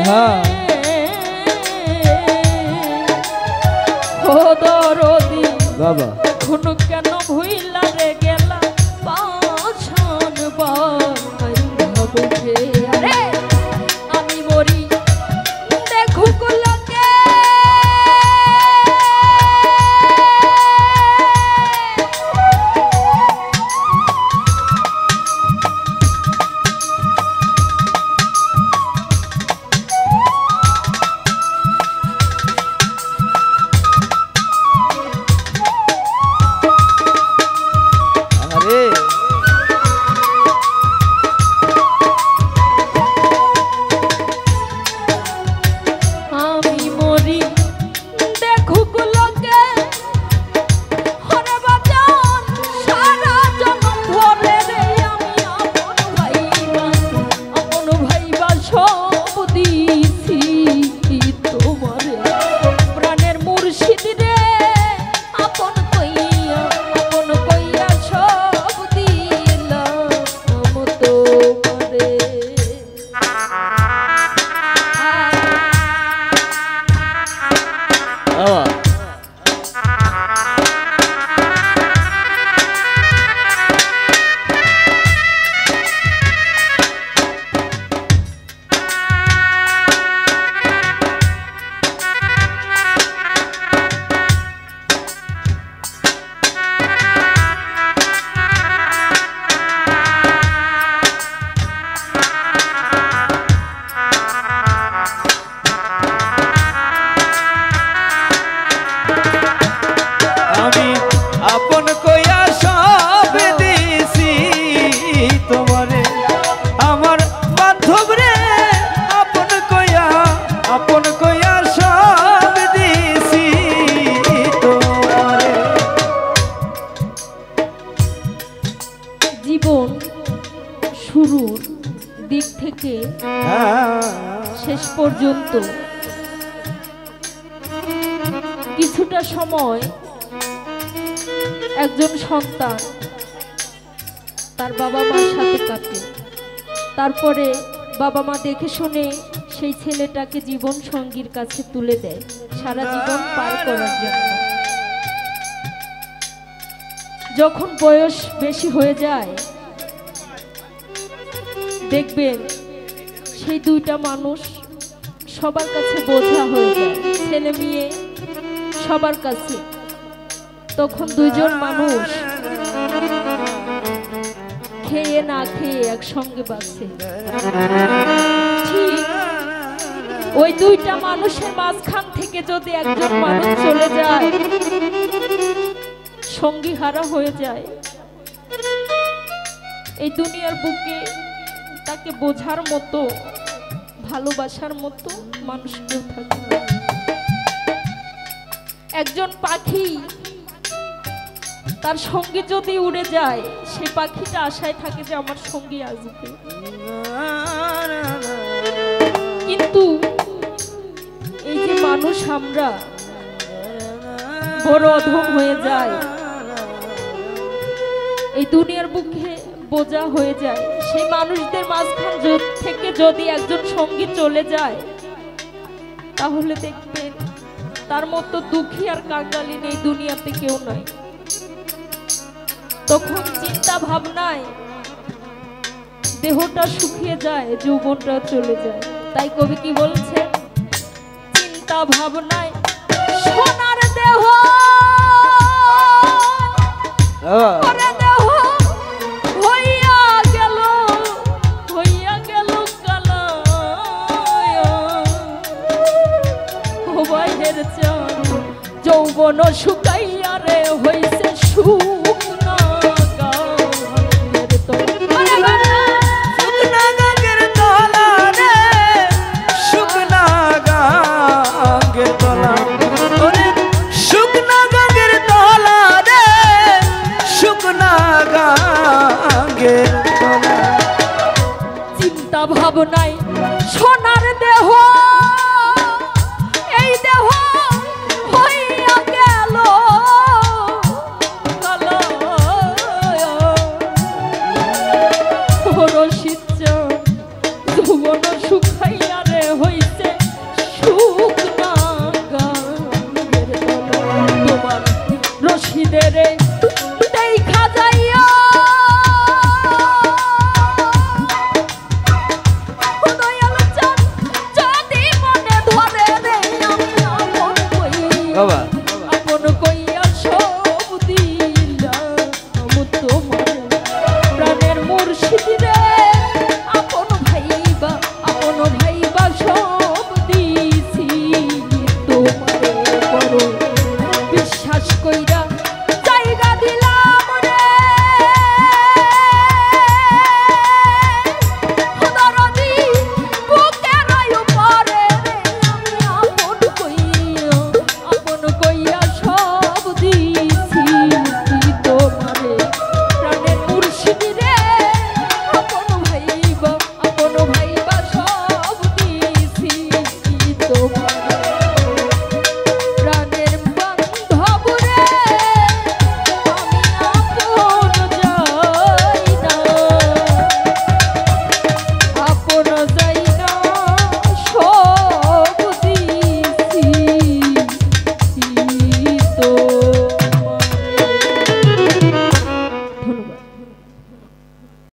ও দরদি বাবা এখন কেন ভুইলা রে গেলা পাছন বাবুকে আরে আমি মরি দেখুক লোকে জীবন শুরুর দিক থেকে শেষ পর্যন্ত কিছুটা সময় একজন সন্তান তার বাবা মার সাথে কাটে, তারপরে বাবা মা দেখে শুনে সেই ছেলেটাকে জীবন সঙ্গীর কাছে তুলে দেয় সারা জীবন পার করার জন্য। যখন বয়স বেশি হয়ে যায় দেখবেন সেই দুইটা মানুষ সবার কাছে বোঝা হয়ে যায়, ছেলে মেয়ে সবার কাছে। তখন দুইজন মানুষ খেয়ে না খেয়ে একসঙ্গে বাঁচে। ঠিক ওই দুইটা মানুষের মাঝখান থেকে যদি একজন মানুষ চলে যায়, সঙ্গী হারা হয়ে যায়, এই দুনিয়ার বুকে তাকে বোঝার মতো ভালোবাসার মতো মানুষ কেউ থাকে না। একজন পাখি তার সঙ্গী যদি উড়ে যায়, সেই পাখিটা আশায় থাকে যে আমার সঙ্গী আসবে, কিন্তু এই যে মানুষ আমরা বড় অধম হয়ে যায়, এই দুনিয়ার বুকে বোঝা হয়ে যায়। সেই মানুষদের মাঝখান থেকে যদি একজন সঙ্গী চলে যায়, তাহলে দেখবেন তার মতো দুঃখী আর কাঙ্গালিন এই দুনিয়াতে কেউ নাই। তখন চিন্তা ভাবনায় দেহটা শুকিয়ে যায়, যৌবনটা চলে যায়। তাই কবি কি বলছে, চিন্তা ভাবনায় সোনার দেহ যৌবন শুকাইয়া রে হইছে শুকনা গাঙ্গের তলা। চিন্তা ভাবনায় সোনার দেহ